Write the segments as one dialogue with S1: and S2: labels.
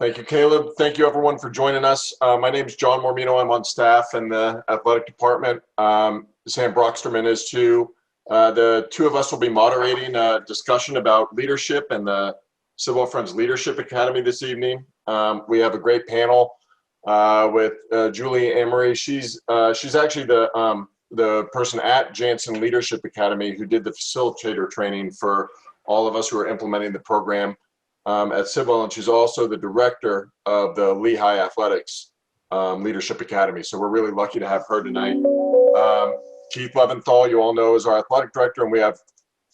S1: Thank you, Caleb. Thank you, everyone, for joining us. My name is John Mormino. I'm on staff in the athletic department. Sam Boxterman is too. The two of us will be moderating a discussion about leadership and the Sidwell Friends Leadership Academy this evening. We have a great panel with Julie Ammary. She's actually the person at Janssen Leadership Academy who did the facilitator training for all of us who are implementing the program at Sidwell, and she's also the director of the Lehigh Athletics Leadership Academy. So we're really lucky to have her tonight. Keith Levinthal, you all know, is our athletic director, and we have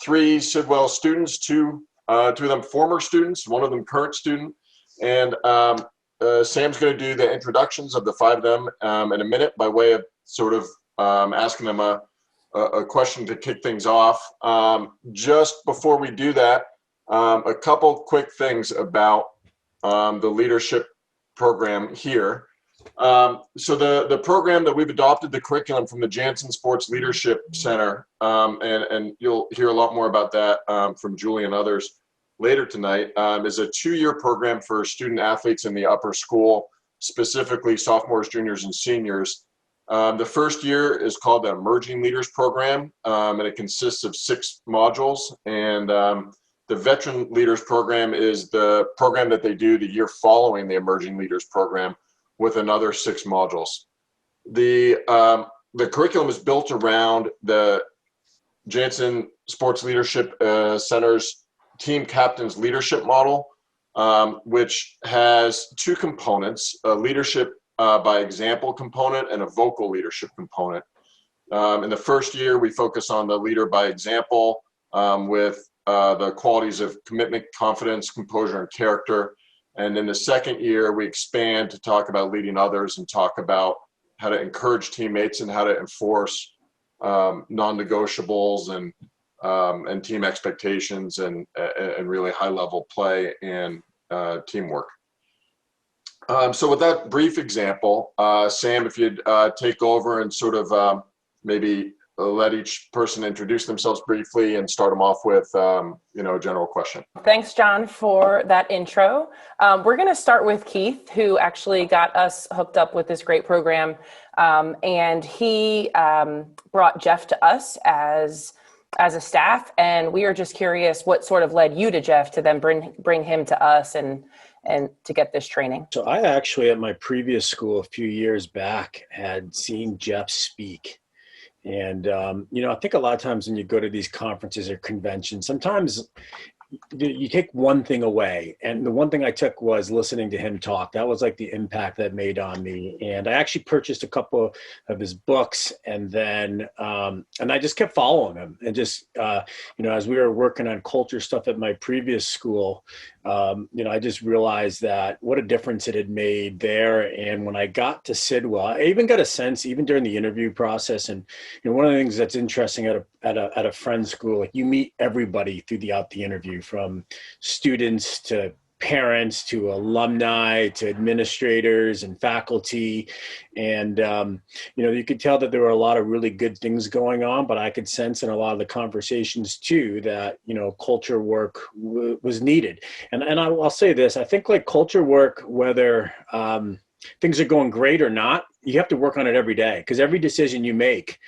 S1: three Sidwell students, two of them former students, one of them current student, and Sam's going to do the introductions of the five of them in a minute by way of sort of asking them a question to kick things off. Just before we do that, a couple quick things about the leadership program here. So the program that we've adopted, the curriculum from the Janssen Sports Leadership Center, and you'll hear a lot more about that from Julie and others later tonight, is a 2-year program for student athletes in the upper school, specifically sophomores, juniors, and seniors. The first year is called the Emerging Leaders Program, and it consists of 6 modules. And the Veteran Leaders Program is the program that they do the year following the Emerging Leaders Program with another 6 modules. The curriculum is built around the Janssen Sports Leadership Center's Team Captains Leadership Model, which has 2 components, a leadership by example component and a vocal leadership component. In the first year, we focus on the leader by example with the qualities of commitment, confidence, composure, and character. And in the second year, we expand to talk about leading others and talk about how to encourage teammates and how to enforce non-negotiables and team expectations and really high-level play and teamwork. So with that brief example, Sam, if you'd take over and sort of maybe let each person introduce themselves briefly and start them off with, a general question.
S2: Thanks, John, for that intro. We're going to start with Keith, who actually got us hooked up with this great program. And he brought Jeff to us as a staff. And we are just curious what sort of led you to Jeff to then bring him to us and to get this training.
S3: So I actually, at my previous school a few years back, had seen Jeff speak. And, I think a lot of times when you go to these conferences or conventions, sometimes you take one thing away. And the one thing I took was listening to him talk. That was like the impact that made on me. And I actually purchased a couple of his books, and then, and I just kept following him. And just, as we were working on culture stuff at my previous school, I just realized that what a difference it had made there. And when I got to Sidwell, I even got a sense, even during the interview process. And one of the things that's interesting at a friend's school, like you meet everybody throughout the interview, from students to parents to alumni to administrators and faculty. And, you could tell that there were a lot of really good things going on, but I could sense in a lot of the conversations too that, culture work was needed. And I'll say this, I think like culture work, whether things are going great or not, you have to work on it every day, because every decision you make,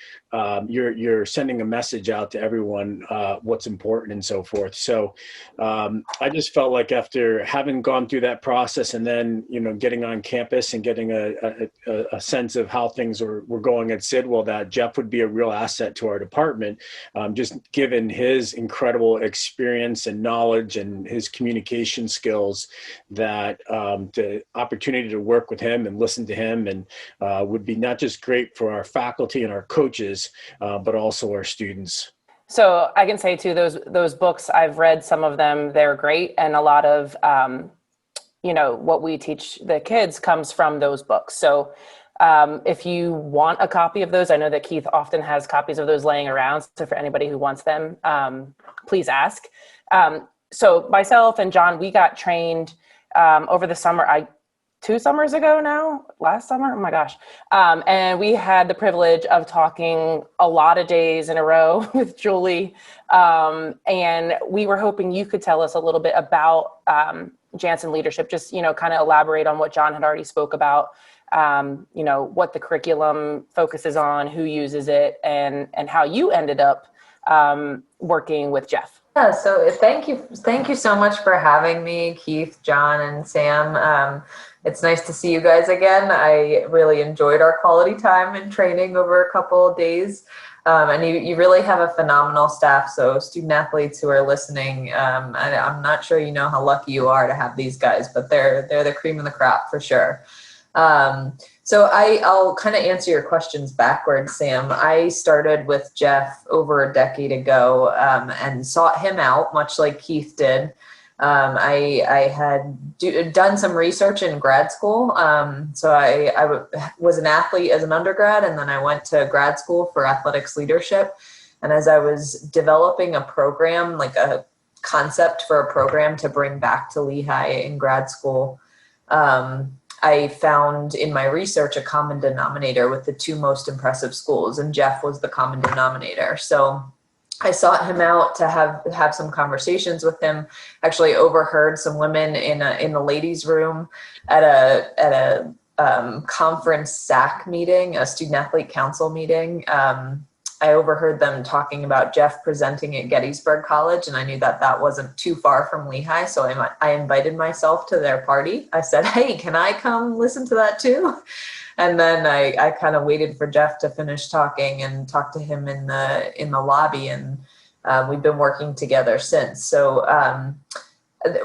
S3: you're sending a message out to everyone what's important and so forth. So I just felt like after having gone through that process and then, getting on campus and getting a sense of how things were going at Sidwell, that Jeff would be a real asset to our department, just given his incredible experience and knowledge and his communication skills, that the opportunity to work with him and listen to him and would be not just great for our faculty and our coaches, but also our students.
S2: So I can say too, those books, I've read some of them, they're great. And a lot of, what we teach the kids comes from those books. So if you want a copy of those, I know that Keith often has copies of those laying around. So for anybody who wants them, please ask. So myself and John, we got trained over the summer. 2 summers ago now, last summer, oh my gosh. And we had the privilege of talking a lot of days in a row with Julie. And we were hoping you could tell us a little bit about Janssen leadership, just, kind of elaborate on what John had already spoke about, what the curriculum focuses on, who uses it, and how you ended up working with Jeff.
S4: Yeah, so thank you so much for having me, Keith, John, and Sam. It's nice to see you guys again. I really enjoyed our quality time and training over a couple of days. And you really have a phenomenal staff. So student athletes who are listening, I'm not sure you know how lucky you are to have these guys, but they're the cream of the crop for sure. So I'll kind of answer your questions backwards, Sam. I started with Jeff over a decade ago and sought him out, much like Keith did. I had done some research in grad school. So I was an athlete as an undergrad, and then I went to grad school for athletics leadership. And as I was developing a program, like a concept for a program to bring back to Lehigh in grad school, I found in my research a common denominator with the two most impressive schools, and Jeff was the common denominator. So I sought him out to have some conversations with him. Actually overheard some women in the ladies' room at a conference SAC meeting, a student athlete council meeting. I overheard them talking about Jeff presenting at Gettysburg College, and I knew that wasn't too far from Lehigh, so I invited myself to their party. I said, hey, can I come listen to that too? And then I kind of waited for Jeff to finish talking and talked to him in the lobby, and we've been working together since. So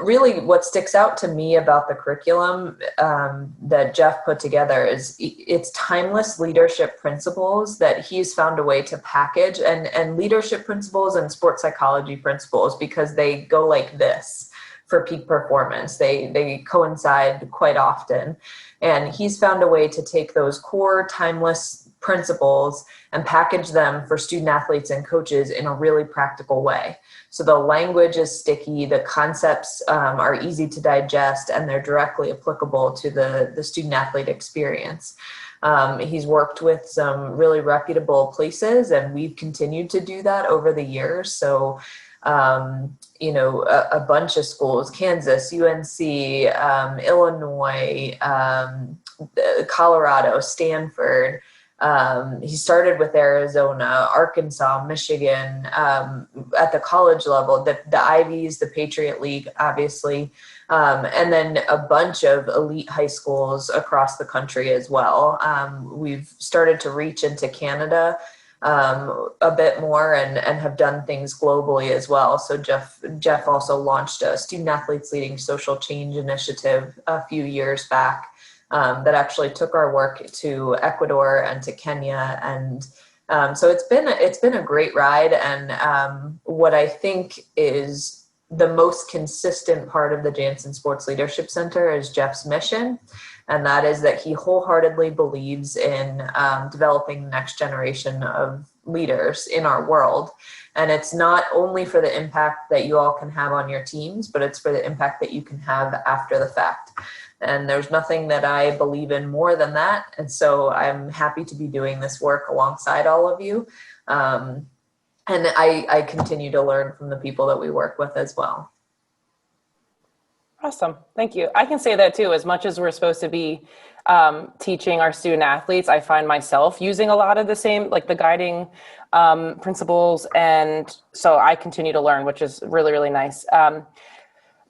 S4: really what sticks out to me about the curriculum that Jeff put together is it's timeless leadership principles that he's found a way to package, and leadership principles and sports psychology principles, because they go like this for peak performance. They coincide quite often. And he's found a way to take those core timeless principles and package them for student athletes and coaches in a really practical way. So the language is sticky, the concepts are easy to digest, and they're directly applicable to the student athlete experience. He's worked with some really reputable places, and we've continued to do that over the years. So, a bunch of schools, Kansas, UNC, Illinois, Colorado, Stanford. He started with Arizona, Arkansas, Michigan, at the college level, the Ivies, the Patriot League, obviously, and then a bunch of elite high schools across the country as well. We've started to reach into Canada a bit more and have done things globally as well. So Jeff also launched a Student Athletes Leading Social Change initiative a few years back. That actually took our work to Ecuador and to Kenya, and so it's been a great ride. And what I think is the most consistent part of the Janssen Sports Leadership Center is Jeff's mission, and that is that he wholeheartedly believes in developing the next generation of leaders in our world. And it's not only for the impact that you all can have on your teams, but it's for the impact that you can have after the fact. And there's nothing that I believe in more than that. And so I'm happy to be doing this work alongside all of you. And I continue to learn from the people that we work with as well.
S2: Awesome. Thank you. I can say that too. As much as we're supposed to be teaching our student athletes, I find myself using a lot of the same, like the guiding principles. And so I continue to learn, which is really, really nice.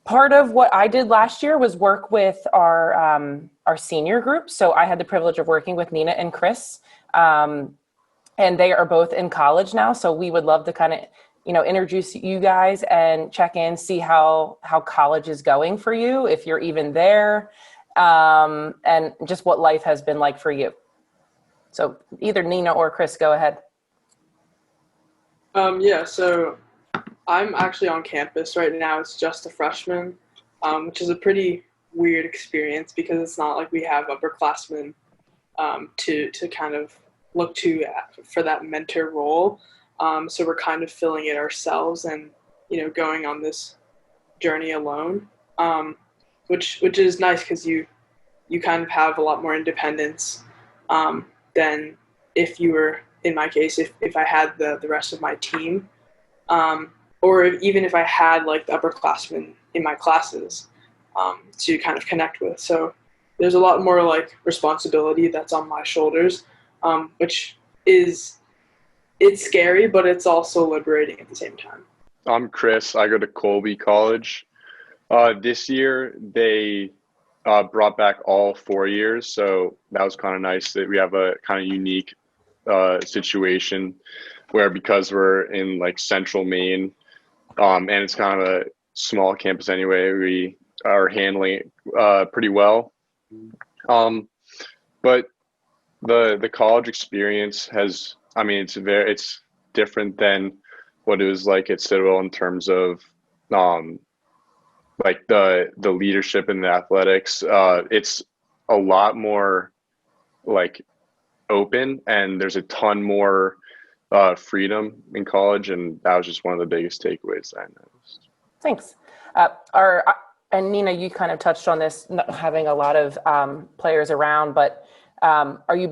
S2: Part of what I did last year was work with our senior group. So I had the privilege of working with Nina and Chris, and they are both in college now. So we would love to kind of, introduce you guys and check in, see how college is going for you, if you're even there, and just what life has been like for you. So either Nina or Chris, go ahead.
S5: So I'm actually on campus right now. It's just a freshman, which is a pretty weird experience because it's not like we have upperclassmen to kind of look to for that mentor role. So we're kind of filling it ourselves and, going on this journey alone, which is nice because you kind of have a lot more independence than if you were, in my case, if I had the rest of my team. Or even if I had like the upperclassmen in my classes, to kind of connect with. So there's a lot more like responsibility that's on my shoulders, which it's scary, but it's also liberating at the same time.
S6: I'm Chris. I go to Colby College. This year they brought back all 4 years, so that was kind of nice that we have a kind of unique situation where, because we're in like central Maine, and it's kind of a small campus anyway, we are handling it pretty well. But the college experience has, I mean, it's different than what it was like at Sidwell in terms of like the leadership and the athletics. It's a lot more like open, and there's a ton more freedom in college, and that was just one of the biggest takeaways that I noticed.
S2: Thanks. And Nina, you kind of touched on this, not having a lot of players around, but are you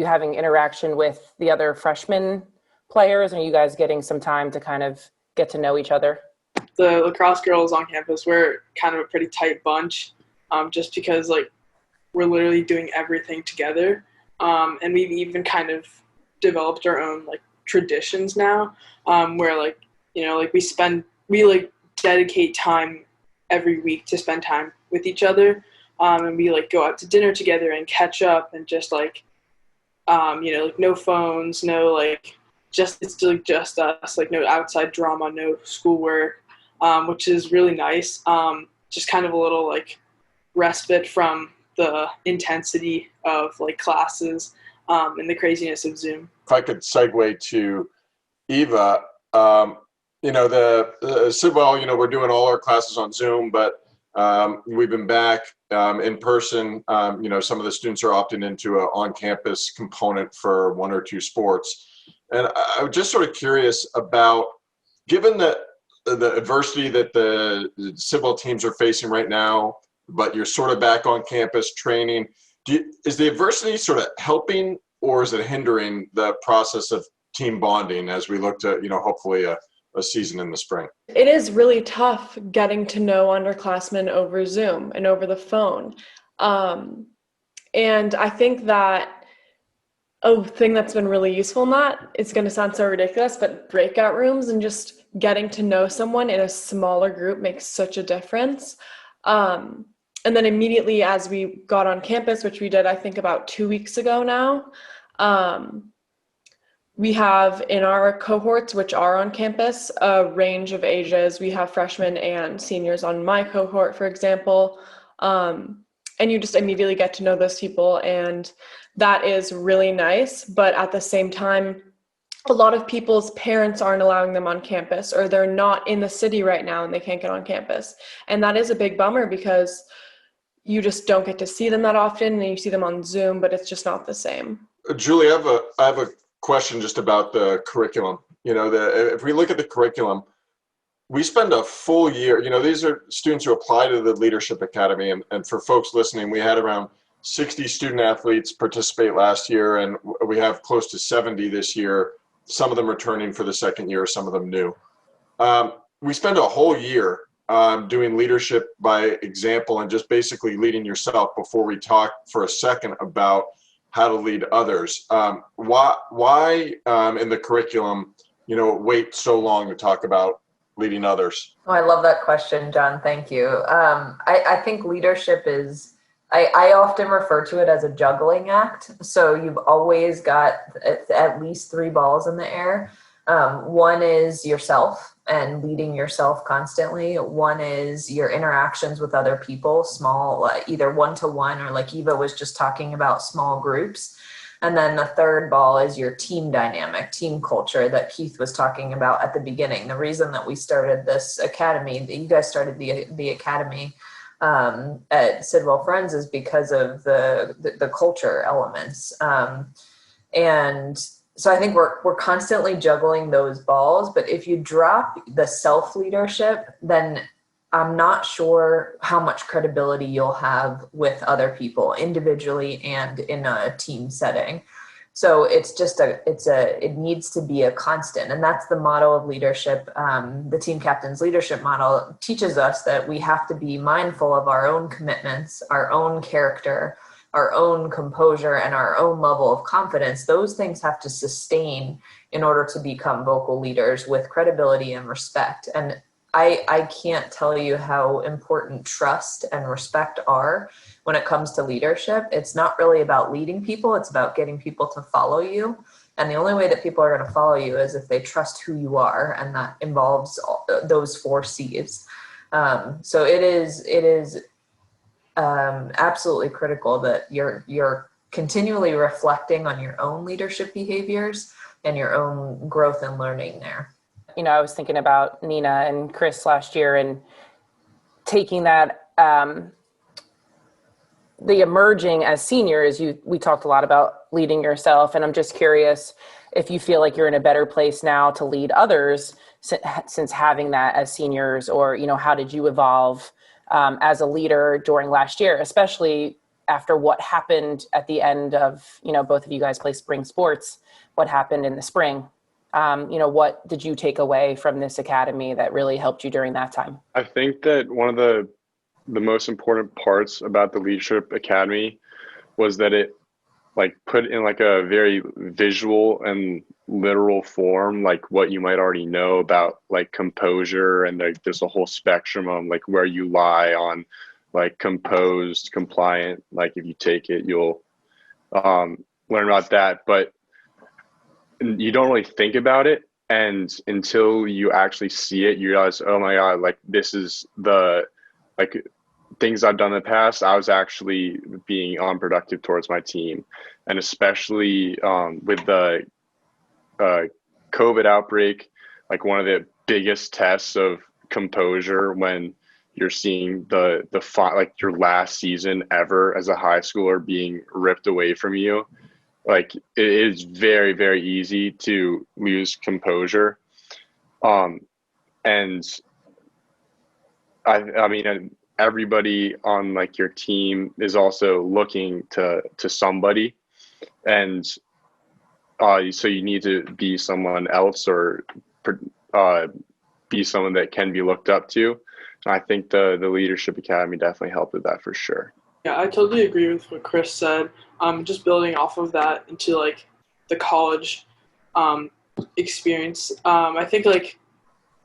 S2: having interaction with the other freshman players? Are you guys getting some time to kind of get to know each other?
S5: The lacrosse girls on campus, we're kind of a pretty tight bunch, just because like we're literally doing everything together. And we've even kind of developed our own like traditions now, where like, you know, like we like dedicate time every week to spend time with each other. And we like go out to dinner together and catch up, and just like, you know, like no phones, no like, it's like just us, like no outside drama, no schoolwork, which is really nice. Just kind of a little like respite from the intensity of like classes and the craziness of Zoom.
S1: If I could segue to Eva, you know, the Sidwell, you know, we're doing all our classes on Zoom, but we've been back in person. You know, some of the students are opting into an on-campus component for 1 or 2 sports. And I was just sort of curious about, given that the adversity that the Sidwell teams are facing right now, but you're sort of back on campus training, is the adversity sort of helping, or is it hindering the process of team bonding as we look to, you know, hopefully a season in the spring?
S7: It is really tough getting to know underclassmen over Zoom and over the phone. And I think that a thing that's been really useful in that, it's going to sound so ridiculous, but breakout rooms and just getting to know someone in a smaller group makes such a difference. And then immediately as we got on campus, which we did, I think about 2 weeks ago now, we have in our cohorts, which are on campus, a range of ages. We have freshmen and seniors on my cohort, for example. And you just immediately get to know those people, and that is really nice. But at the same time, a lot of people's parents aren't allowing them on campus, or they're not in the city right now and they can't get on campus. And that is a big bummer, because you just don't get to see them that often, and you see them on Zoom, but it's just not the same.
S1: Julie, I have a question just about the curriculum. You know, if we look at the curriculum, we spend a full year, you know, these are students who apply to the Leadership Academy, and for folks listening, we had around 60 student athletes participate last year, and we have close to 70 this year, some of them returning for the second year, some of them new. We spend a whole year doing leadership by example and just basically leading yourself before we talk for a second about how to lead others. Why in the curriculum, you know, wait so long to talk about leading others?
S4: Oh, I love that question, John. Thank you. I think leadership is, I often refer to it as a juggling act. So you've always got at least 3 balls in the air. One is yourself and leading yourself constantly. One is your interactions with other people, small, either one-to-one, or like Eva was just talking about, small groups. And then the third ball is your team dynamic, team culture that Keith was talking about at the beginning. The reason that we started this academy, that you guys started the academy at Sidwell Friends, is because of the culture elements. And so I think we're constantly juggling those balls, but if you drop the self-leadership, then I'm not sure how much credibility you'll have with other people individually and in a team setting. So it needs to be a constant. And that's the model of leadership. The team captain's leadership model teaches us that we have to be mindful of our own commitments, our own character, our own composure, and our own level of confidence. Those things have to sustain in order to become vocal leaders with credibility and respect. And I can't tell you how important trust and respect are when it comes to leadership. It's not really about leading people. It's about getting people to follow you. And the only way that people are going to follow you is if they trust who you are. And that involves those 4 C's. So it is absolutely critical that you're continually reflecting on your own leadership behaviors and your own growth and learning there.
S2: I was thinking about Nina and Chris last year and taking that, the emerging as seniors, we talked a lot about leading yourself. And I'm just curious if you feel like you're in a better place now to lead others since having that as seniors, or, how did you evolve as a leader during last year, especially after what happened at the end of, both of you guys play spring sports, what happened in the spring? What did you take away from this academy that really helped you during that time?
S6: I think that one of the most important parts about the Leadership Academy was that it put in a very visual and literal form, what you might already know about composure, and there's a whole spectrum of where you lie on composed, compliant. If you take it, you'll learn about that, but you don't really think about it. And until you actually see it, you realize, oh my God, this is the things I've done in the past. I was actually being unproductive towards my team. And especially with the COVID outbreak, one of the biggest tests of composure when you're seeing your last season ever as a high schooler being ripped away from you. It is very, very easy to lose composure. And I mean, everybody on your team is also looking to somebody. And so you need to be someone else, or be someone that can be looked up to. And I think the Leadership Academy definitely helped with that for sure.
S5: Yeah, I totally agree with what Chris said. Just building off of that into the college experience. I think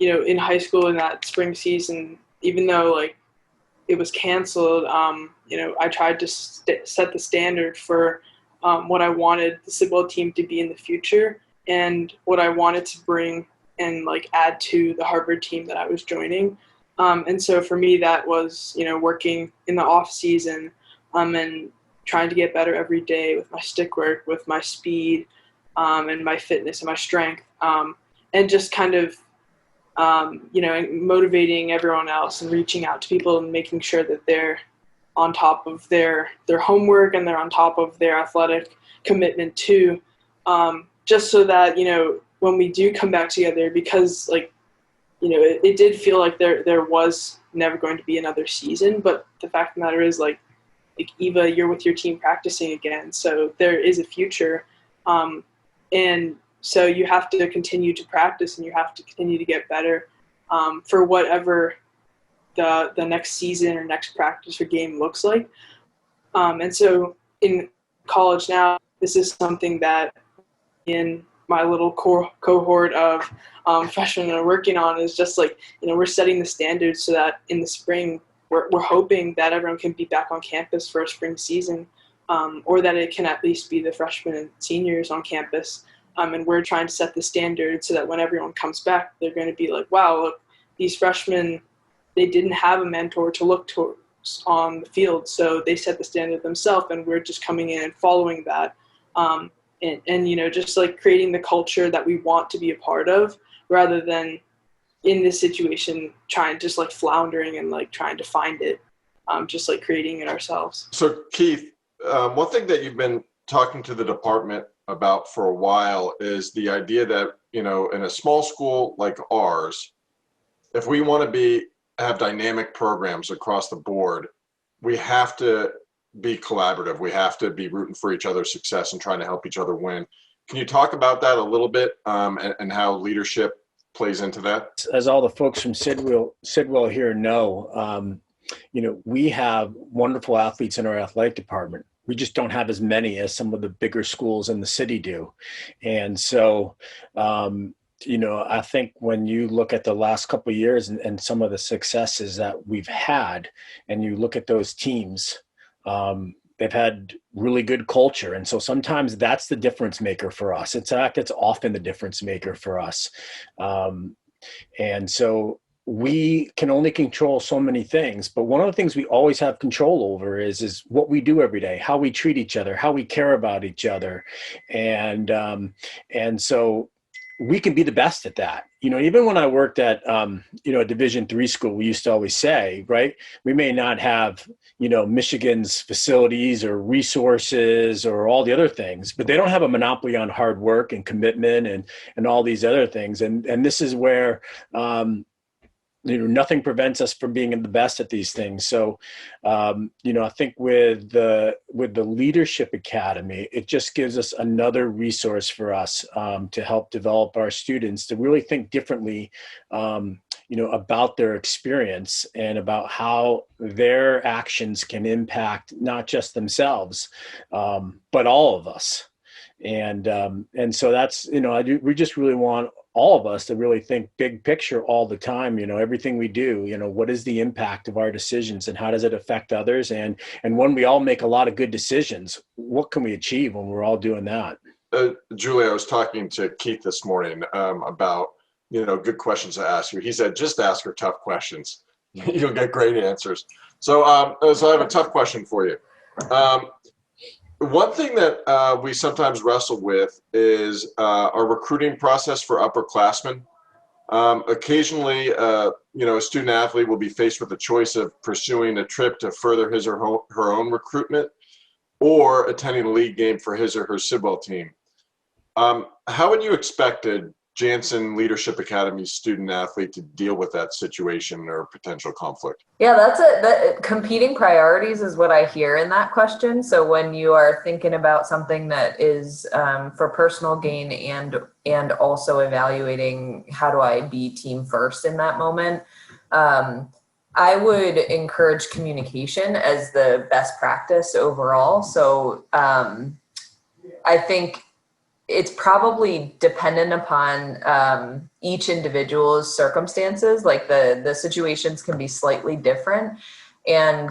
S5: in high school in that spring season, even though it was canceled, I tried to set the standard for what I wanted the Sidwell team to be in the future, and what I wanted to bring and add to the Harvard team that I was joining. And so for me, that was, working in the off season and trying to get better every day with my stick work, with my speed and my fitness and my strength, and just kind of, motivating everyone else and reaching out to people and making sure that they're on top of their homework and they're on top of their athletic commitment too, just so that, when we do come back together, because it did feel like there was never going to be another season, but the fact of the matter is Eva, you're with your team practicing again, so there is a future, and so you have to continue to practice and you have to continue to get better for whatever the next season or next practice or game looks like. And so in college now, this is something that in my little cohort of freshmen are working on, is just we're setting the standards so that in the spring we're hoping that everyone can be back on campus for a spring season, or that it can at least be the freshmen and seniors on campus. And we're trying to set the standard so that when everyone comes back, they're going to be wow, look, these freshmen, they didn't have a mentor to look towards on the field, so they set the standard themselves, and we're just coming in and following that. And just creating the culture that we want to be a part of, rather than in this situation trying just floundering and trying to find it, just creating it ourselves.
S1: So Keith, one thing that you've been talking to the department about for a while is the idea that, in a small school like ours, if we want to have dynamic programs across the board, we have to be collaborative. We have to be rooting for each other's success and trying to help each other win. Can you talk about that a little bit, and how leadership plays into that?
S3: As all the folks from Sidwell here know, we have wonderful athletes in our athletic department. We just don't have as many as some of the bigger schools in the city do. And so, I think when you look at the last couple of years and some of the successes that we've had, and you look at those teams, they've had really good culture. And so sometimes that's the difference maker for us. In fact, it's often the difference maker for us. And so we can only control so many things, but one of the things we always have control over is what we do every day, how we treat each other, how we care about each other. And so we can be the best at that. Even when I worked at, a Division III school, we used to always say, right, we may not have, Michigan's facilities or resources or all the other things, but they don't have a monopoly on hard work and commitment and all these other things. And this is where, nothing prevents us from being the best at these things. So, I think with the Leadership Academy, it just gives us another resource for us to help develop our students to really think differently, about their experience and about how their actions can impact not just themselves, but all of us. And so that's, we just really want all of us to really think big picture all the time. Everything we do, what is the impact of our decisions and how does it affect others? And when we all make a lot of good decisions, what can we achieve when we're all doing that?
S1: Julie, I was talking to Keith this morning about, good questions to ask you. He said, just ask her tough questions. You'll get great answers. So I have a tough question for you. One thing that we sometimes wrestle with is our recruiting process for upperclassmen. Occasionally, a student athlete will be faced with the choice of pursuing a trip to further his or her own recruitment or attending a league game for his or her Sidwell team. How would you expect a Janssen Leadership Academy student athlete to deal with that situation or potential conflict?
S4: Yeah, that competing priorities is what I hear in that question. So when you are thinking about something that is for personal gain and also evaluating how do I be team first in that moment, I would encourage communication as the best practice overall. So I think it's probably dependent upon each individual's circumstances. Like the situations can be slightly different. And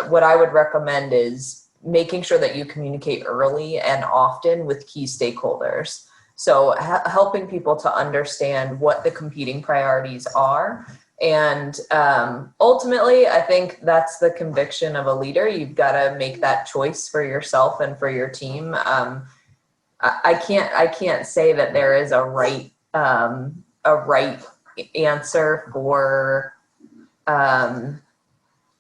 S4: what I would recommend is making sure that you communicate early and often with key stakeholders. So helping people to understand what the competing priorities are. And ultimately, I think that's the conviction of a leader. You've got to make that choice for yourself and for your team. I can't say that there is a right answer for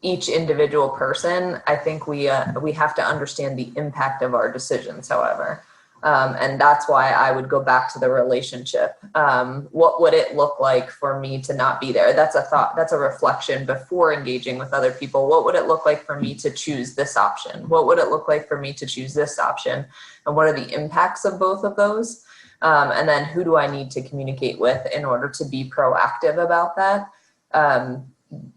S4: each individual person. I think we have to understand the impact of our decisions, however. And that's why I would go back to the relationship. What would it look like for me to not be there? That's a thought, that's a reflection before engaging with other people. What would it look like for me to choose this option? What would it look like for me to choose this option? And what are the impacts of both of those? And then who do I need to communicate with in order to be proactive about that?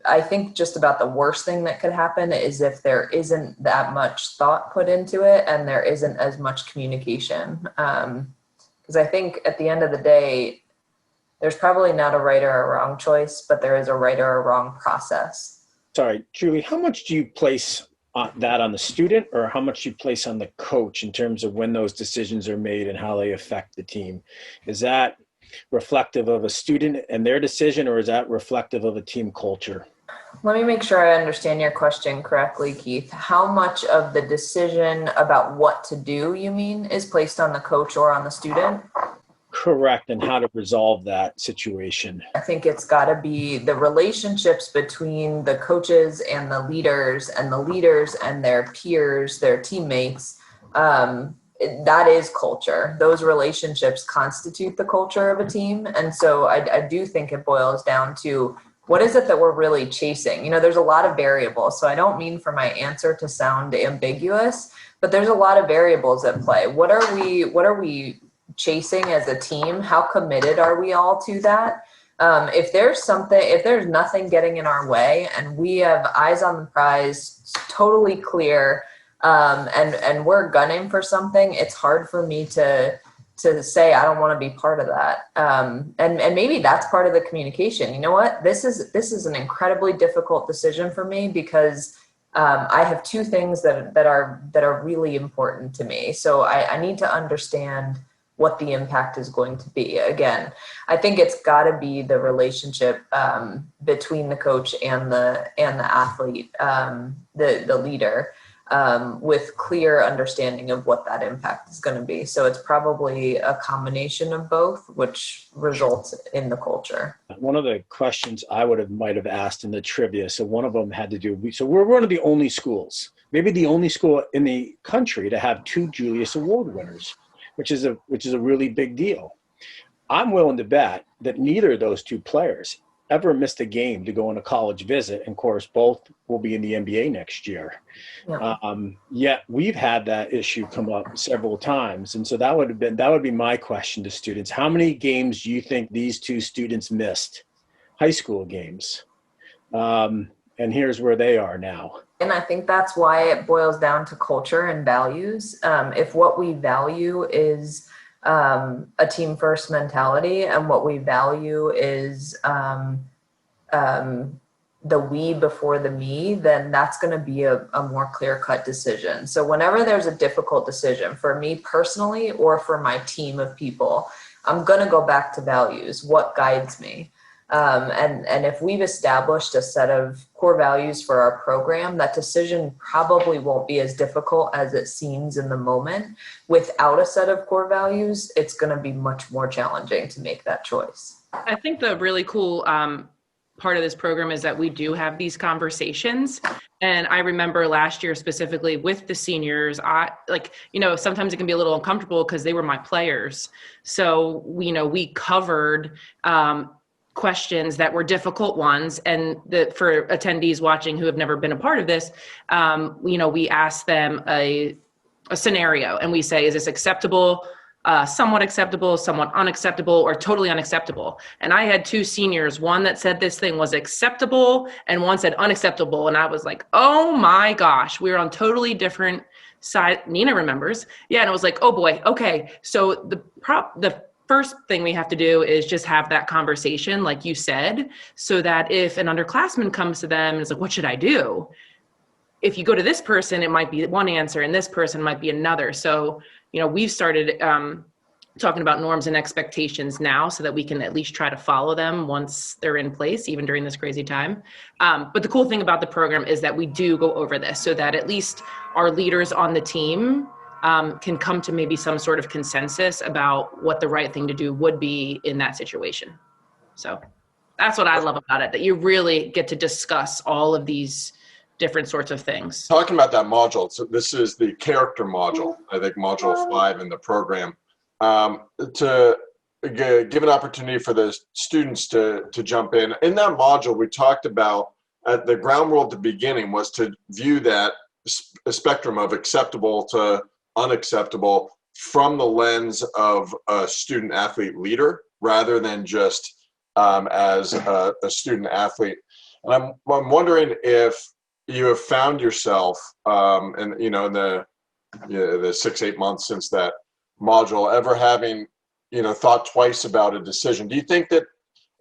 S4: I think just about the worst thing that could happen is if there isn't that much thought put into it and there isn't as much communication. Because I think at the end of the day, there's probably not a right or a wrong choice, but there is a right or a wrong process.
S3: Sorry, Julie, how much do you place that on the student or how much do you place on the coach in terms of when those decisions are made and how they affect the team? Is that reflective of a student and their decision, or is that reflective of a team culture?
S4: Let me make sure I understand your question correctly, Keith. How much of the decision about what to do, you mean, is placed on the coach or on the student?
S3: Correct, and how to resolve that situation.
S4: I think it's got to be the relationships between the coaches and the leaders and their peers, their teammates. That is culture. Those relationships constitute the culture of a team. And so I do think it boils down to what is it that we're really chasing? There's a lot of variables. So I don't mean for my answer to sound ambiguous, but there's a lot of variables at play. What are we chasing as a team? How committed are we all to that? If there's nothing getting in our way and we have eyes on the prize, totally clear, and we're gunning for something, it's hard for me to say I don't want to be part of that. And maybe that's part of the communication. You know what? This is an incredibly difficult decision for me because I have two things that are really important to me. So I need to understand what the impact is going to be. Again, I think it's got to be the relationship between the coach and the athlete, the leader, with clear understanding of what that impact is going to be. So it's probably a combination of both, which results in the culture.
S3: One of the questions I might have asked in the trivia, so one of them had to do, so we're one of the only schools, maybe the only school in the country to have 2 Julius Award winners, which is a really big deal. I'm willing to bet that neither of those 2 players ever missed a game to go on a college visit. And of course, both will be in the NBA next year. Yeah. Yet we've had that issue come up several times. And so that would be my question to students. How many games do you think these 2 students missed? High school games. And here's where they are now.
S4: And I think that's why it boils down to culture and values. If what we value is a team first mentality, and what we value is the we before the me, then that's going to be a more clear-cut decision. So whenever there's a difficult decision for me personally or for my team of people, I'm going to go back to values. What guides me? And if we've established a set of core values for our program, that decision probably won't be as difficult as it seems in the moment. Without a set of core values, it's going to be much more challenging to make that choice.
S2: I think the really cool part of this program is that we do have these conversations. And I remember last year specifically with the seniors, sometimes it can be a little uncomfortable because they were my players. So, we covered questions that were difficult ones, and for attendees watching who have never been a part of this, we ask them a scenario and we say, is this acceptable, somewhat acceptable, somewhat unacceptable, or totally unacceptable? And I had 2 seniors, one that said this thing was acceptable and one said unacceptable. And I was like, oh my gosh, we were on totally different side. Nina remembers. Yeah. And it was like, oh boy. Okay. So the first thing we have to do is just have that conversation, like you said, so that if an underclassman comes to them and is like, what should I do? If you go to this person, it might be one answer and this person might be another. So, we've started talking about norms and expectations now so that we can at least try to follow them once they're in place, even during this crazy time. But the cool thing about the program is that we do go over this so that at least our leaders on the team can come to maybe some sort of consensus about what the right thing to do would be in that situation. So that's what I love about it, that you really get to discuss all of these different sorts of things.
S1: Talking about that module, so this is the character module, I think module 5 in the program, to give an opportunity for the students to jump in. In that module, we talked about the ground rule at the beginning was to view that spectrum of acceptable to unacceptable from the lens of a student athlete leader rather than just as a student athlete. And I'm wondering if you have found yourself in the 6-8 months since that module ever having thought twice about a decision. Do you think that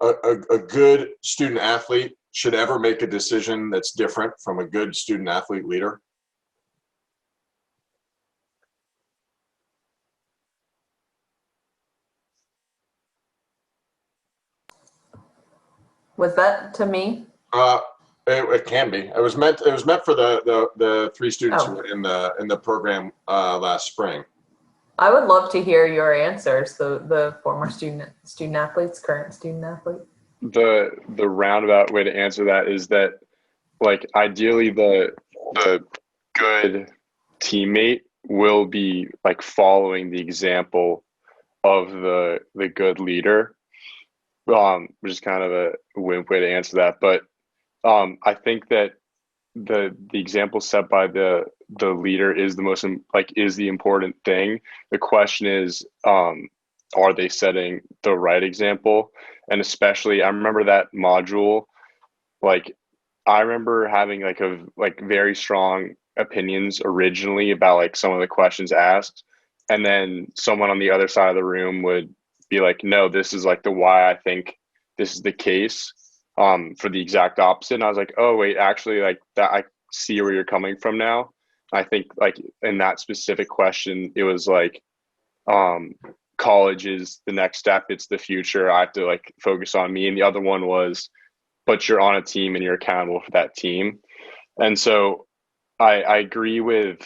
S1: a good student athlete should ever make a decision that's different from a good student athlete leader?
S4: Was that to me?
S1: It can be. It was meant for the 3 students who were in the program last spring.
S4: I would love to hear your answers. The former student athletes, current student athlete.
S6: The roundabout way to answer that is that, like, ideally the good teammate will be like following the example of the good leader, which is kind of a wimp way to answer that. But I think that the example set by the leader is the most is the important thing. The question is, are they setting the right example? And especially, I remember that module. Like, I remember having very strong opinions originally about like some of the questions asked, and then someone on the other side of the room would be like, no, this is like the why I think this is the case, for the exact opposite. And I was like, oh wait, actually, like that, I see where you're coming from now. I think like in that specific question, it was like, college is the next step, it's the future, I have to like focus on me. And the other one was, but you're on a team and you're accountable for that team. And so I agree with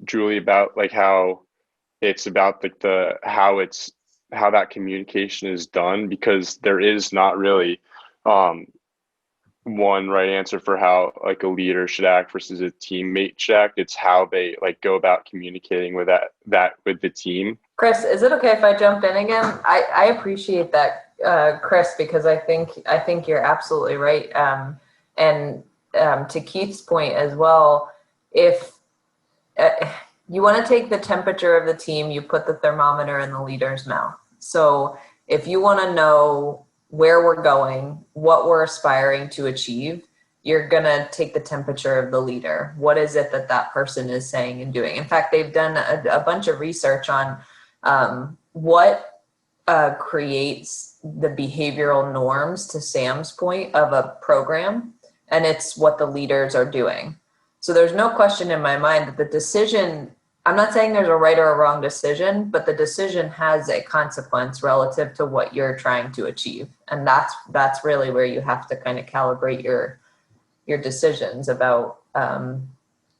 S6: Julie about like how it's about like how that communication is done, because there is not really one right answer for how like a leader should act versus a teammate should act. It's how they like go about communicating with that with the team.
S4: Chris, is it okay if I jump in again? I appreciate that, Chris, because I think you're absolutely right. And to Keith's point as well, if you want to take the temperature of the team, you put the thermometer in the leader's mouth. So if you want to know where we're going, what we're aspiring to achieve, you're going to take the temperature of the leader. What is it that person is saying and doing? In fact, they've done a bunch of research on what creates the behavioral norms, to Sam's point, of a program, and it's what the leaders are doing. So there's no question in my mind that the decision, I'm not saying there's a right or a wrong decision, but the decision has a consequence relative to what you're trying to achieve. And that's really where you have to kind of calibrate your decisions about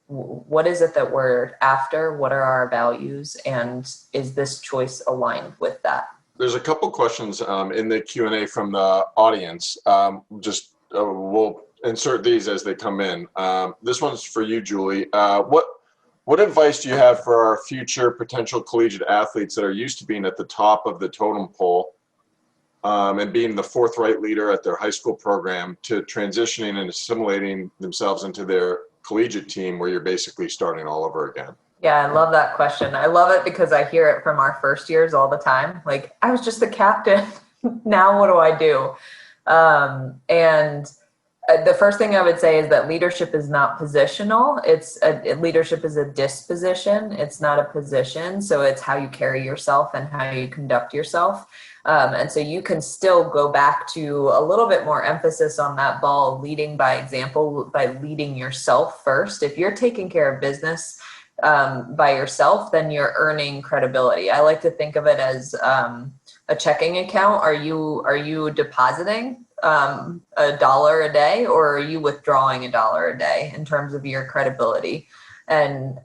S4: what is it that we're after, what are our values, and is this choice aligned with that?
S1: There's a couple questions in the Q&A from the audience. We'll insert these as they come in. This one's for you, Julie. What advice do you have for our future potential collegiate athletes that are used to being at the top of the totem pole and being the forthright leader at their high school program, to transitioning and assimilating themselves into their collegiate team where you're basically starting all over again?
S4: Yeah, I love that question. I love it because I hear it from our first years all the time. Like, I was just the captain. Now what do I do? The first thing I would say is that leadership is not positional. Leadership is a disposition. It's not a position. So it's how you carry yourself and how you conduct yourself. And so you can still go back to a little bit more emphasis on that ball, leading by example, by leading yourself first. If you're taking care of business by yourself, then you're earning credibility. I like to think of it as a checking account. Are you depositing $1 a day, or are you withdrawing $1 a day in terms of your credibility? And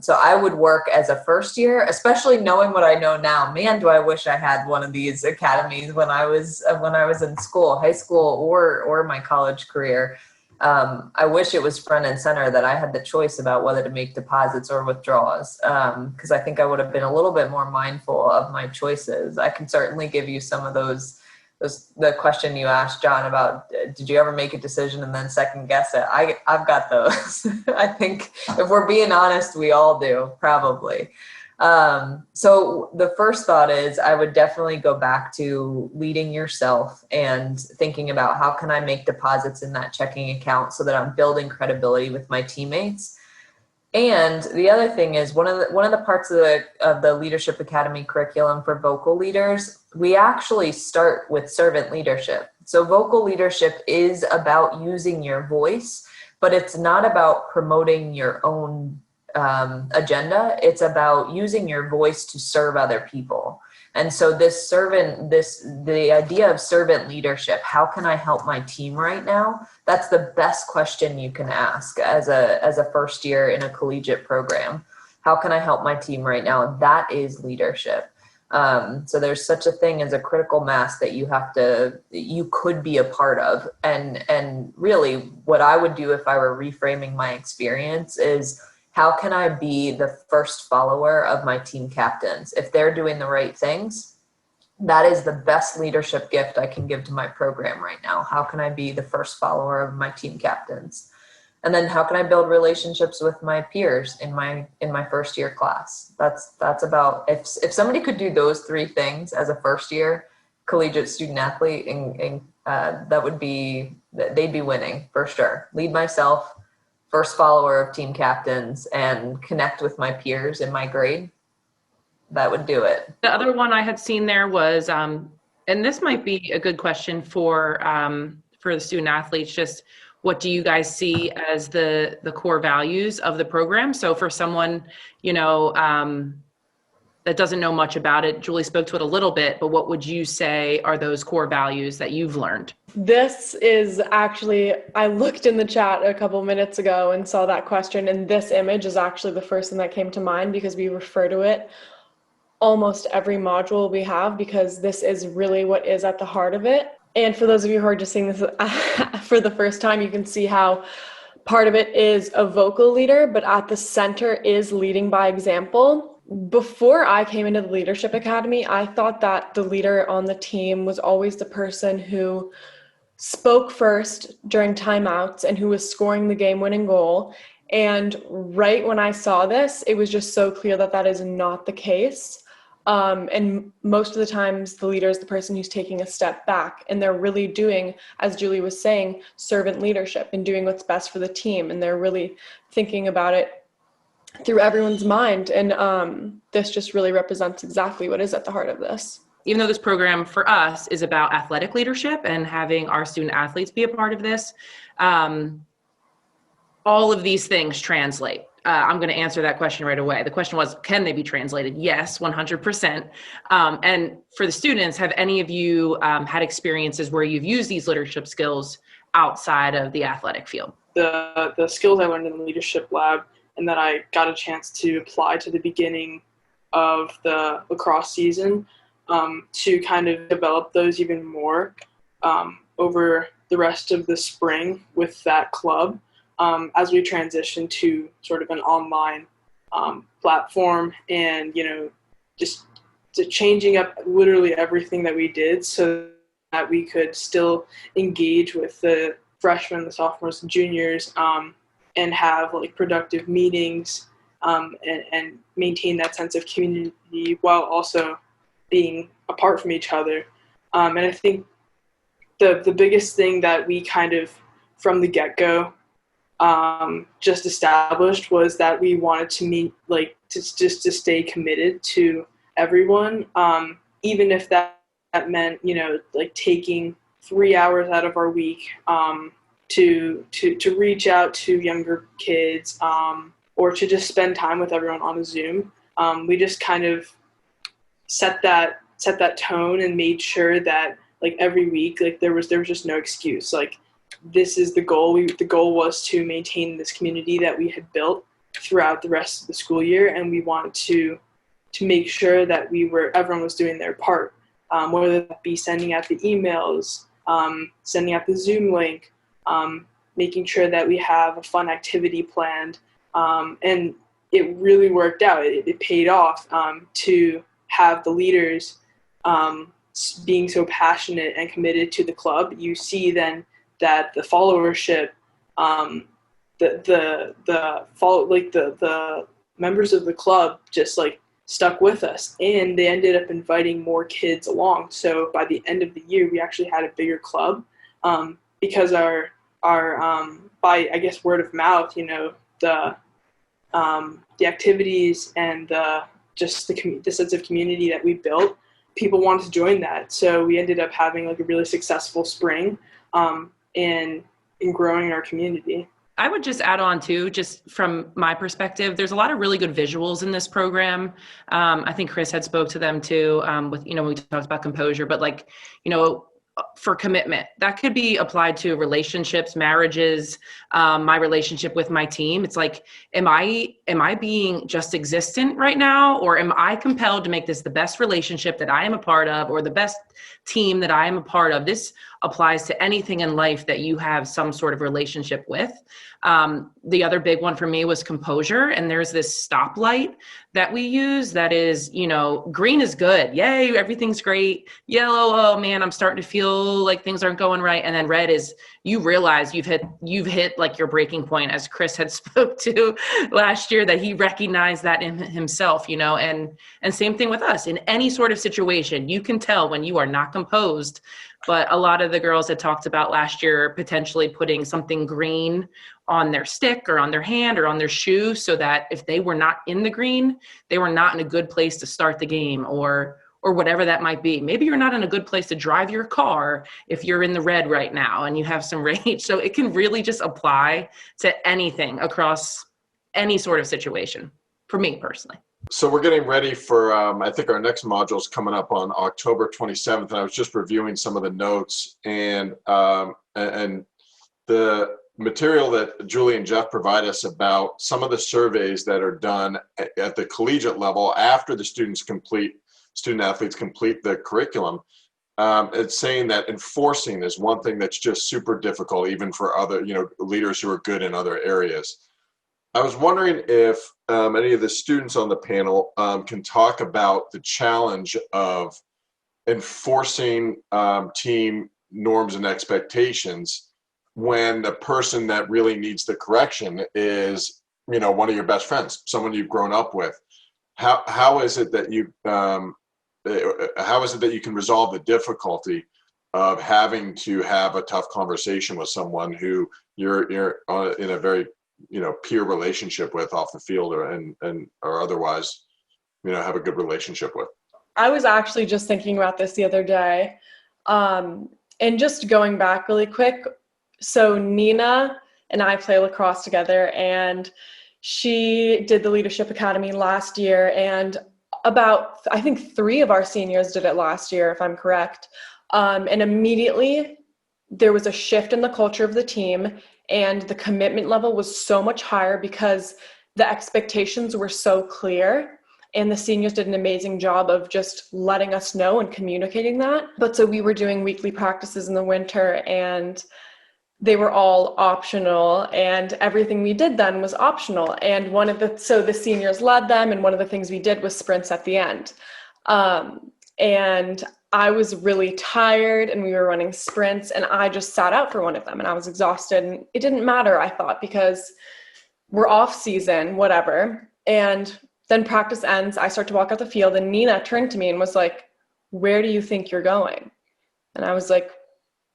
S4: so I would work as a first year, especially knowing what I know now. Man, do I wish I had one of these academies when I was in school, high school or my college career. I wish it was front and center, that I had the choice about whether to make deposits or withdrawals, because I think I would have been a little bit more mindful of my choices. I can certainly give you some of those, the question you asked, John, about did you ever make a decision and then second guess it? I've got those. I think if we're being honest, we all do, probably. So the first thought is I would definitely go back to leading yourself and thinking about how can I make deposits in that checking account so that I'm building credibility with my teammates. And the other thing is one of the parts of the Leadership Academy curriculum for vocal leaders, we actually start with servant leadership. So vocal leadership is about using your voice, but it's not about promoting your own agenda. It's about using your voice to serve other people. And so the idea of servant leadership, how can I help my team right now? That's the best question you can ask as a first year in a collegiate program. How can I help my team right now? That is leadership. So there's such a thing as a critical mass that you could be a part of. And really what I would do if I were reframing my experience is, how can I be the first follower of my team captains? If they're doing the right things, that is the best leadership gift I can give to my program right now. How can I be the first follower of my team captains? And then how can I build relationships with my peers in my first year class? That's about, if somebody could do those three things as a first year collegiate student athlete, and that would be, they'd be winning for sure. Lead myself, first follower of team captains, and connect with my peers in my grade. That would do it.
S2: The other one I had seen there was, and this might be a good question for the student athletes, just what do you guys see as the core values of the program? So for someone, that doesn't know much about it, Julie spoke to it a little bit, but what would you say are those core values that you've learned?
S7: This is actually, I looked in the chat a couple minutes ago and saw that question, and this image is actually the first thing that came to mind because we refer to it almost every module we have, because this is really what is at the heart of it. And for those of you who are just seeing this for the first time, you can see how part of it is a vocal leader, but at the center is leading by example. Before I came into the Leadership Academy, I thought that the leader on the team was always the person who spoke first during timeouts and who was scoring the game-winning goal. And right when I saw this, it was just so clear that that is not the case. And most of the times the leader is the person who's taking a step back, and they're really doing, as Julie was saying, servant leadership and doing what's best for the team. And they're really thinking about it through everyone's mind. And this just really represents exactly what is at the heart of this.
S2: Even though this program for us is about athletic leadership and having our student athletes be a part of this, all of these things translate. I'm going to answer that question right away. The question was, can they be translated? Yes, 100%. And for the students, have any of you had experiences where you've used these leadership skills outside of the athletic field?
S5: The skills I learned in the leadership lab and that I got a chance to apply to the beginning of the lacrosse season, to kind of develop those even more over the rest of the spring with that club. As we transition to sort of an online platform, and just changing up literally everything that we did so that we could still engage with the freshmen, the sophomores, and juniors, and have like productive meetings, and maintain that sense of community while also being apart from each other. And I think the biggest thing that we kind of from the get-go just established was that we wanted to meet, like, to stay committed to everyone, even if that meant, like taking 3 hours out of our week to reach out to younger kids, or to just spend time with everyone on a Zoom. We just kind of set that tone and made sure that like every week, like there was just no excuse. Like, this is the goal. The goal was to maintain this community that we had built throughout the rest of the school year, and we wanted to make sure that everyone was doing their part, whether that be sending out the emails, sending out the Zoom link, making sure that we have a fun activity planned, and it really worked out. It paid off to have the leaders being so passionate and committed to the club. You see then that the followership, the members of the club just like stuck with us, and they ended up inviting more kids along. So by the end of the year, we actually had a bigger club, because our by, I guess, word of mouth, the activities and the sense of community that we built, people wanted to join that. So we ended up having like a really successful spring, in growing our community.
S2: I would just add on too, just from my perspective, there's a lot of really good visuals in this program. I think Chris had spoke to them too, with, when we talked about composure, but like, for commitment. That could be applied to relationships, marriages, my relationship with my team. It's like, am I being just existent right now? Or am I compelled to make this the best relationship that I am a part of, or the best team that I am a part of? This applies to anything in life that you have some sort of relationship with. The other big one for me was composure. And there's this stoplight that we use that is, green is good. Yay, everything's great. Yellow, oh man, I'm starting to feel like things aren't going right. And then red is, you realize you've hit like your breaking point, as Chris had spoke to last year, that he recognized that in himself, and same thing with us. In any sort of situation, you can tell when you are not composed. But a lot of the girls had talked about last year potentially putting something green on their stick or on their hand or on their shoe, so that if they were not in the green, they were not in a good place to start the game, or whatever that might be. Maybe you're not in a good place to drive your car if you're in the red right now and you have some rage. So it can really just apply to anything across any sort of situation, for me personally.
S1: So we're getting ready for, I think our next module is coming up on October 27th. And I was just reviewing some of the notes, and the material that Julie and Jeff provide us about some of the surveys that are done at the collegiate level after the student athletes complete the curriculum. It's saying that enforcing is one thing that's just super difficult, even for other, leaders who are good in other areas. I was wondering if any of the students on the panel can talk about the challenge of enforcing team norms and expectations when the person that really needs the correction is, one of your best friends, someone you've grown up with. How is it that you can resolve the difficulty of having to have a tough conversation with someone who you're in a very peer relationship with off the field or otherwise, have a good relationship with?
S7: I was actually just thinking about this the other day. And just going back really quick. So Nina and I play lacrosse together, and she did the Leadership Academy last year, and I think 3 of our seniors did it last year, if I'm correct. And immediately there was a shift in the culture of the team, and the commitment level was so much higher because the expectations were so clear, and the seniors did an amazing job of just letting us know and communicating that. But so we were doing weekly practices in the winter, and they were all optional, and everything we did then was optional. And so the seniors led them, and one of the things we did was sprints at the end. And I was really tired, and we were running sprints, and I just sat out for one of them, and I was exhausted, and it didn't matter, I thought, because we're off season, whatever. And then practice ends, I start to walk out the field, and Nina turned to me and was like, "Where do you think you're going?" And I was like,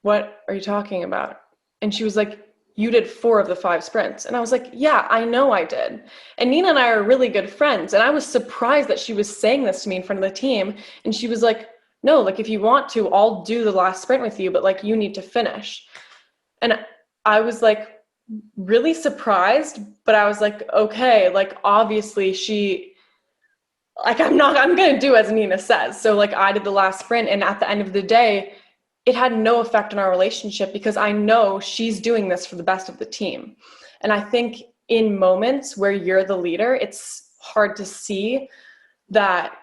S7: "What are you talking about?" And she was like, "You did 4 of the 5 sprints." And I was like, "Yeah, I know I did." And Nina and I are really good friends. And I was surprised that she was saying this to me in front of the team. And she was like, "No, like if you want to, I'll do the last sprint with you, but like you need to finish." And I was like really surprised, but I was like, okay, like obviously I'm going to do as Nina says. So like I did the last sprint, and at the end of the day, it had no effect on our relationship because I know she's doing this for the best of the team. And I think in moments where you're the leader, it's hard to see that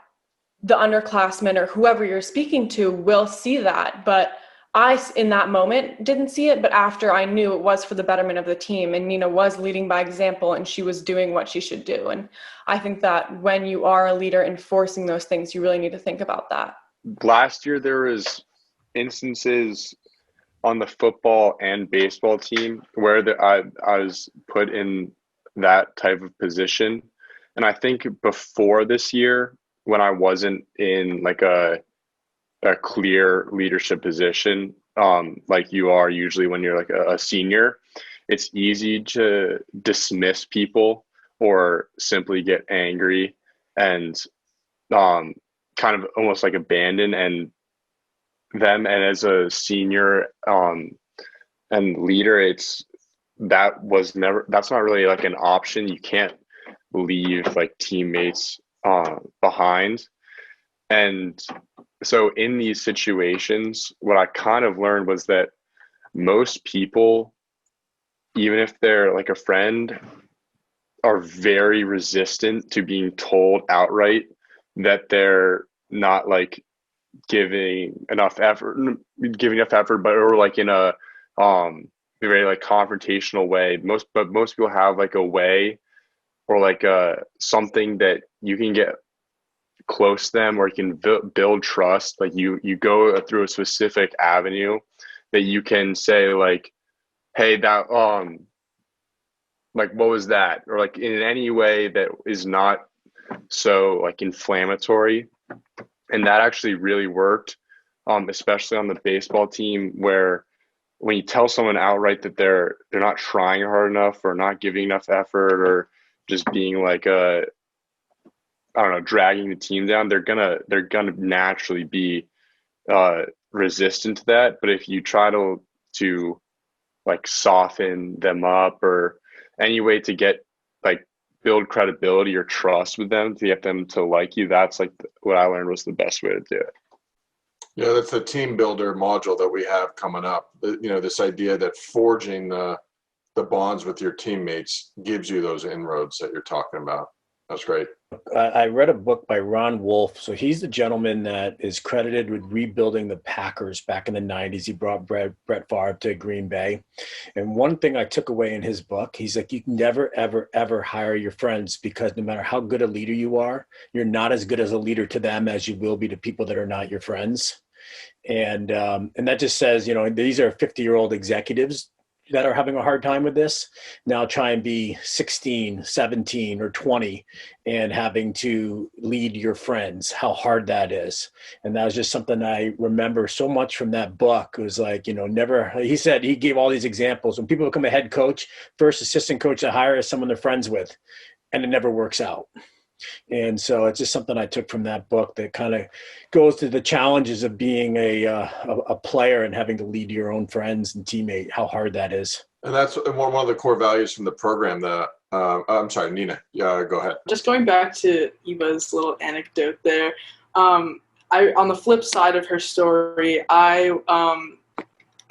S7: the underclassmen or whoever you're speaking to will see that. But I, in that moment, didn't see it. But after, I knew it was for the betterment of the team, and Nina was leading by example, and she was doing what she should do. And I think that when you are a leader enforcing those things, you really need to think about that.
S6: Last year, there was instances on the football and baseball team where I was put in that type of position. And I think before this year, when I wasn't in like a clear leadership position, like you are usually when you're like a senior, it's easy to dismiss people or simply get angry and kind of almost like abandon them. And as a senior and leader, that's not really like an option. You can't leave like teammates behind. And so in these situations, what I kind of learned was that most people, even if they're like a friend, are very resistant to being told outright that they're not like giving enough effort, but or like in a very like confrontational way. Most people have like a way or like something that you can get close to them, or you can build trust. Like you go through a specific avenue that you can say like, hey, that like what was that, or like in any way that is not so like inflammatory. And that actually really worked, especially on the baseball team, where when you tell someone outright that they're not trying hard enough or not giving enough effort or just being like I don't know, dragging the team down, they're gonna naturally be resistant to that. But if you try to like soften them up or any way to get like build credibility or trust with them to get them to like you, that's like what I learned was the best way to do it.
S1: Yeah, that's the team builder module that we have coming up. This idea that forging the bonds with your teammates gives you those inroads that you're talking about. That's great.
S3: I read a book by Ron Wolf. So he's the gentleman that is credited with rebuilding the Packers back in the 90s. He brought Brett Favre to Green Bay. And one thing I took away in his book, he's like, you can never, ever, ever hire your friends, because no matter how good a leader you are, you're not as good as a leader to them as you will be to people that are not your friends. And that just says, these are 50-year-old executives that are having a hard time with this. Now try and be 16, 17, or 20 and having to lead your friends, how hard that is. And that was just something I remember so much from that book. It was like, never, he said, he gave all these examples. When people become a head coach, first assistant coach they hire is someone they're friends with, and it never works out. And so it's just something I took from that book that kind of goes to the challenges of being a player and having to lead your own friends and teammate, how hard that is.
S1: And that's one of the core values from the program. I'm sorry, Nina. Yeah, go ahead.
S5: Just going back to Eva's little anecdote there. On the flip side of her story, I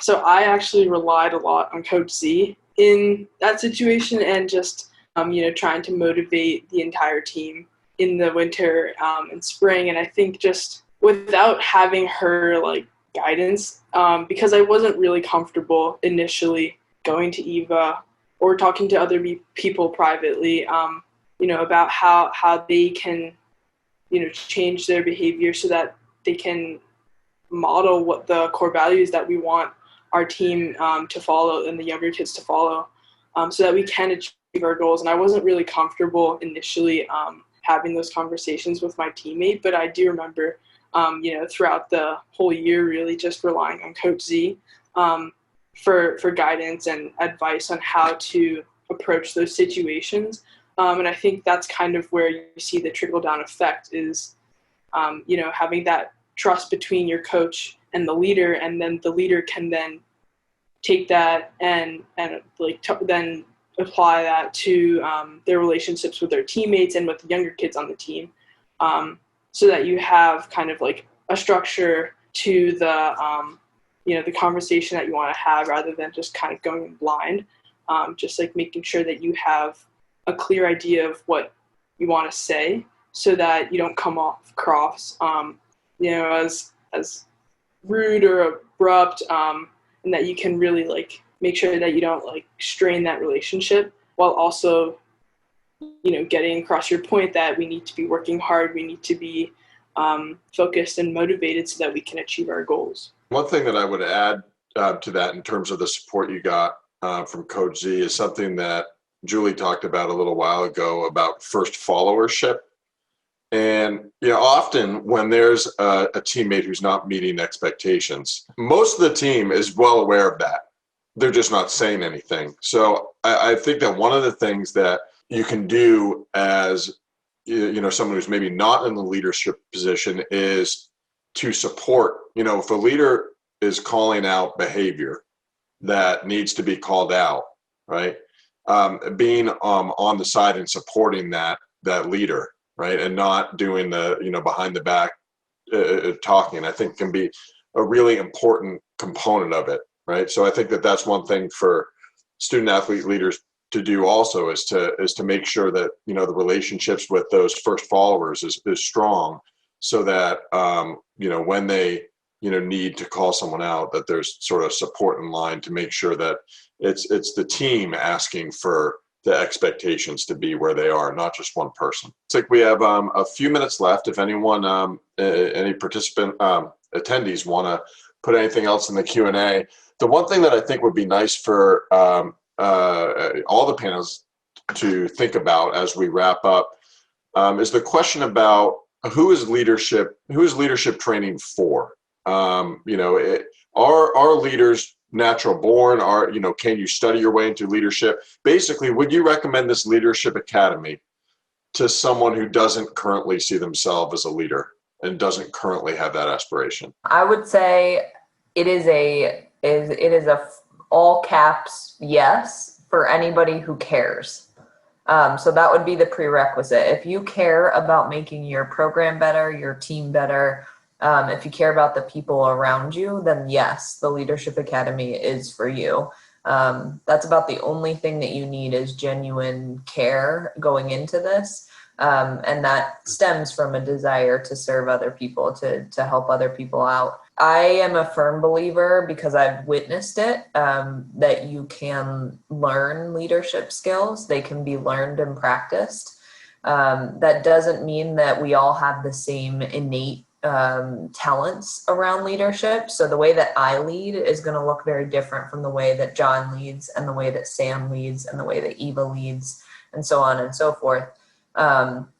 S5: actually relied a lot on Coach Z in that situation, and just trying to motivate the entire team in the winter and spring. And I think just without having her like guidance, because I wasn't really comfortable initially going to Eva or talking to other people privately, about how they can, change their behavior so that they can model what the core values that we want our team to follow and the younger kids to follow, so that we can achieve our goals. And I wasn't really comfortable initially having those conversations with my teammate, but I do remember, throughout the whole year, really just relying on Coach Z for guidance and advice on how to approach those situations. And I think that's kind of where you see the trickle-down effect is, having that trust between your coach and the leader, and then the leader can then take that and then apply that to their relationships with their teammates and with the younger kids on the team, so that you have kind of like a structure to the the conversation that you want to have, rather than just kind of going blind. Just like making sure that you have a clear idea of what you want to say, so that you don't come off cross, as rude or abrupt, and that you can really like make sure that you don't like strain that relationship, while also, getting across your point that we need to be working hard. We need to be focused and motivated so that we can achieve our goals.
S1: One thing that I would add to that in terms of the support you got from Coach Z is something that Julie talked about a little while ago about first followership. And often when there's a teammate who's not meeting expectations, most of the team is well aware of that. They're just not saying anything. So I think that one of the things that you can do as someone who's maybe not in the leadership position is to support. If a leader is calling out behavior that needs to be called out, right? Being on the side and supporting that leader, right? And not doing the behind the back talking, I think can be a really important component of it, right? So I think that that's one thing for student athlete leaders to do also is to make sure that, you know, the relationships with those first followers is strong, so that, you know, when they, you know, need to call someone out, that there's sort of support in line to make sure that it's the team asking for the expectations to be where they are, not just one person. It's like we have a few minutes left. If anyone, any participant attendees want to put anything else in the Q&A, the one thing that I think would be nice for all the panels to think about as we wrap up is the question about who is leadership training for? You know, are leaders natural born? Are, you know, can you study your way into leadership? Basically, would you recommend this leadership academy to someone who doesn't currently see themselves as a leader and doesn't currently have that aspiration?
S4: I would say it is a all caps yes for anybody who cares. So that would be the prerequisite. If you care about making your program better, your team better, if you care about the people around you, then yes, the Leadership Academy is for you. That's about the only thing that you need is genuine care going into this. And that stems from a desire to serve other people, to help other people out. I am a firm believer, because I've witnessed it, that you can learn leadership skills. They can be learned and practiced. That doesn't mean that we all have the same innate talents around leadership. So the way that I lead is going to look very different from the way that John leads, and the way that Sam leads, and the way that Eva leads, and so on and so forth.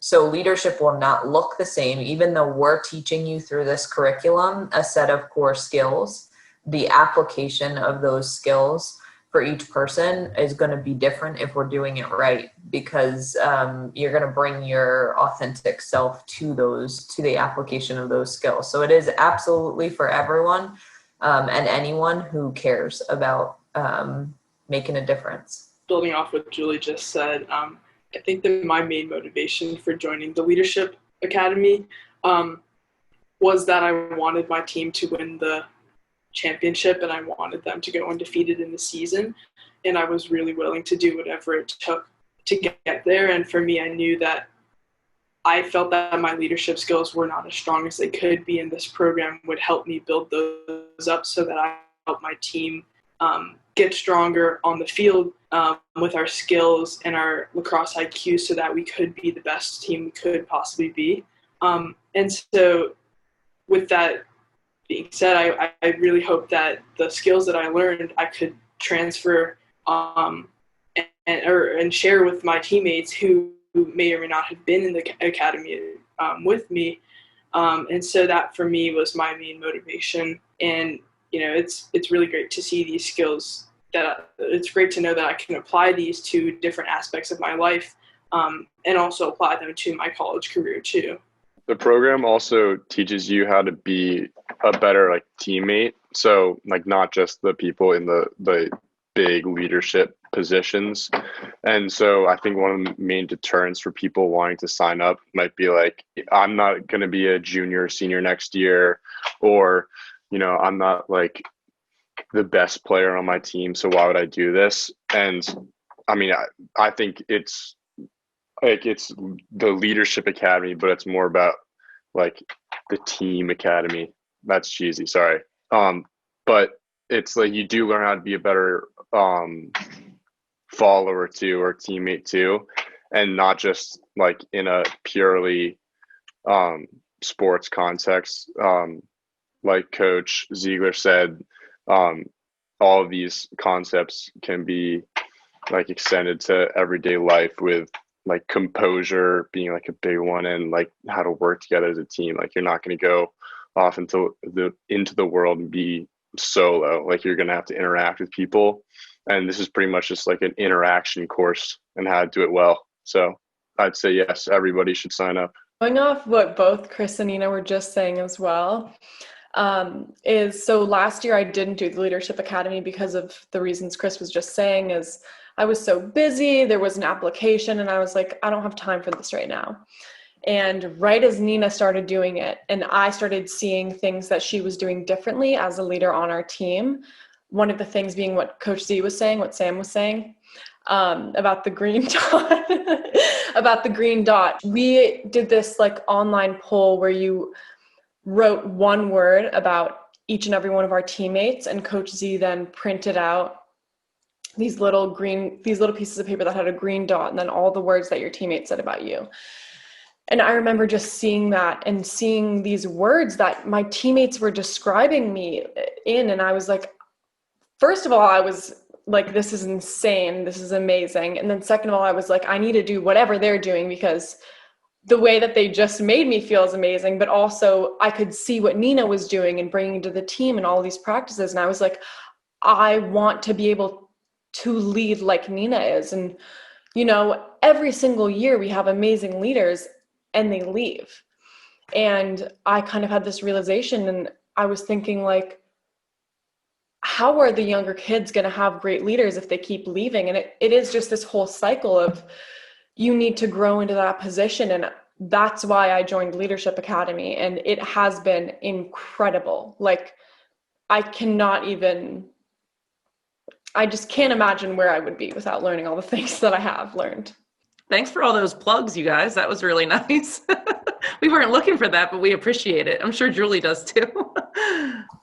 S4: So leadership will not look the same, even though we're teaching you through this curriculum a set of core skills. The application of those skills for each person is going to be different if we're doing it right, because you're going to bring your authentic self to the application of those skills. So it is absolutely for everyone, and anyone who cares about making a difference.
S5: Building off what Julie just said, I think that my main motivation for joining the Leadership Academy was that I wanted my team to win the championship, and I wanted them to go undefeated in the season, and I was really willing to do whatever it took to get there. And for me, I knew that I felt that my leadership skills were not as strong as they could be, and this program would help me build those up so that I help my team get stronger on the field with our skills and our lacrosse IQ, so that we could be the best team we could possibly be. And so with that being said, I really hope that the skills that I learned I could transfer and share with my teammates who may or may not have been in the academy with me. And so that for me was my main motivation. And you know, it's really great to see these skills, that it's great to know that I can apply these to different aspects of my life, and also apply them to my college career too.
S6: The program also teaches you how to be a better teammate. So not just the people in the big leadership positions. And so I think one of the main deterrents for people wanting to sign up might be I'm not going to be a junior or senior next year, or I'm not the best player on my team, so why would I do this? And I mean, I think it's the Leadership Academy, but it's more about the team academy. That's cheesy, sorry. But it's you do learn how to be a better follower too, or teammate too, and not just in a purely sports context. Like Coach Ziegler said, all of these concepts can be extended to everyday life, with composure being a big one, and how to work together as a team. You're not going to go off into the world and be solo. You're going to have to interact with people, and this is pretty much just an interaction course and how to do it well. So I'd say yes, everybody should sign up.
S7: Going off what both Chris and Nina were just saying as well, so last year I didn't do the Leadership Academy because of the reasons Chris was just saying. Is I was so busy, there was an application, and I was I don't have time for this right now. And right as Nina started doing it, and I started seeing things that she was doing differently as a leader on our team, one of the things being what Coach Z was saying, what Sam was saying, about the green dot, about the green dot. We did this like online poll where you wrote one word about each and every one of our teammates, and Coach Z then printed out these little pieces of paper that had a green dot and then all the words that your teammates said about you. And I remember just seeing that and seeing these words that my teammates were describing me in, and I was like, first of all, I was like, this is insane, this is amazing. And then second of all, I was like, I need to do whatever they're doing, because the way that they just made me feel is amazing. But also I could see what Nina was doing and bringing to the team and all these practices. And I was like, I want to be able to lead like Nina is. And, you know, every single year we have amazing leaders and they leave. And I kind of had this realization, and I was thinking, like, how are the younger kids going to have great leaders if they keep leaving? And it is just this whole cycle of, you need to grow into that position. And that's why I joined Leadership Academy. And it has been incredible. Like, I just can't imagine where I would be without learning all the things that I have learned.
S2: Thanks for all those plugs, you guys. That was really nice. We weren't looking for that, but we appreciate it. I'm sure Julie does too.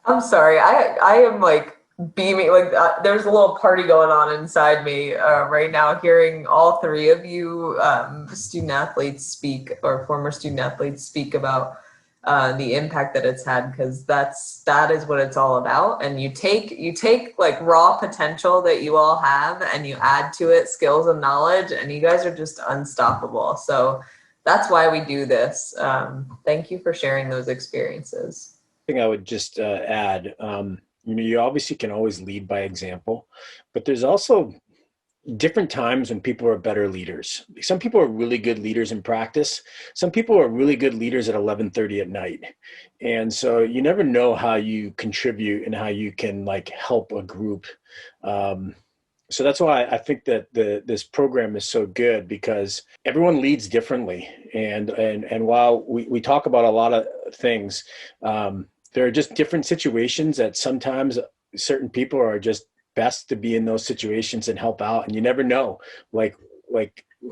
S4: I'm sorry. I am like beaming. Like there's a little party going on inside me right now, hearing all three of you student athletes speak, or former student athletes speak about the impact that it's had, because that is what it's all about. And you take like raw potential that you all have and you add to it skills and knowledge, and you guys are just unstoppable. So that's why we do this. Thank you for sharing those experiences.
S3: I think I would just add, you obviously can always lead by example, but there's also different times when people are better leaders. Some people are really good leaders in practice. Some people are really good leaders at 11:30 at night. And so you never know how you contribute and how you can like help a group. So that's why I think that this program is so good, because everyone leads differently. And while we talk about a lot of things, there are just different situations that sometimes certain people are just best to be in those situations and help out. And you never know, like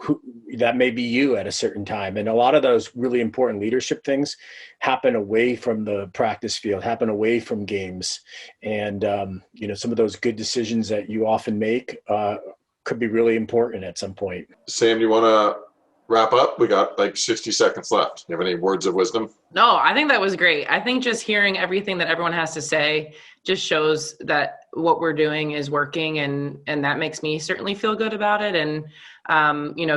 S3: who that may be you at a certain time. And a lot of those really important leadership things happen away from the practice field, happen away from games. And, some of those good decisions that you often make could be really important at some point.
S1: Sam, you want to wrap up? We got like 60 seconds left. You have any words of wisdom?
S2: No, I think that was great. I think just hearing everything that everyone has to say just shows that what we're doing is working, and that makes me certainly feel good about it. And,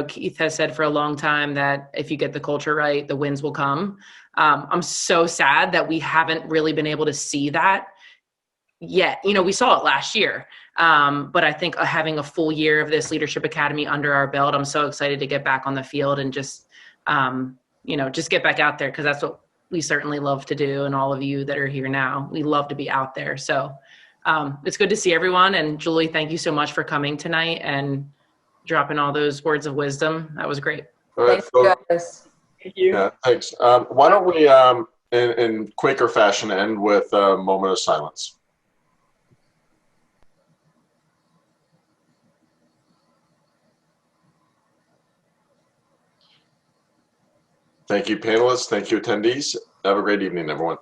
S2: Keith has said for a long time that if you get the culture right, the wins will come. I'm so sad that we haven't really been able to see that yet. We saw it last year. But I think having a full year of this Leadership Academy under our belt, I'm so excited to get back on the field and just get back out there, because that's what we certainly love to do. And all of you that are here now, we love to be out there. So it's good to see everyone. And Julie, thank you so much for coming tonight and dropping all those words of wisdom. That was great.
S1: All right,
S4: Thank you guys.
S5: Thank you.
S1: Yeah, thanks. Why don't we, in Quaker fashion, end with a moment of silence? Thank you, panelists. Thank you, attendees. Have a great evening, everyone.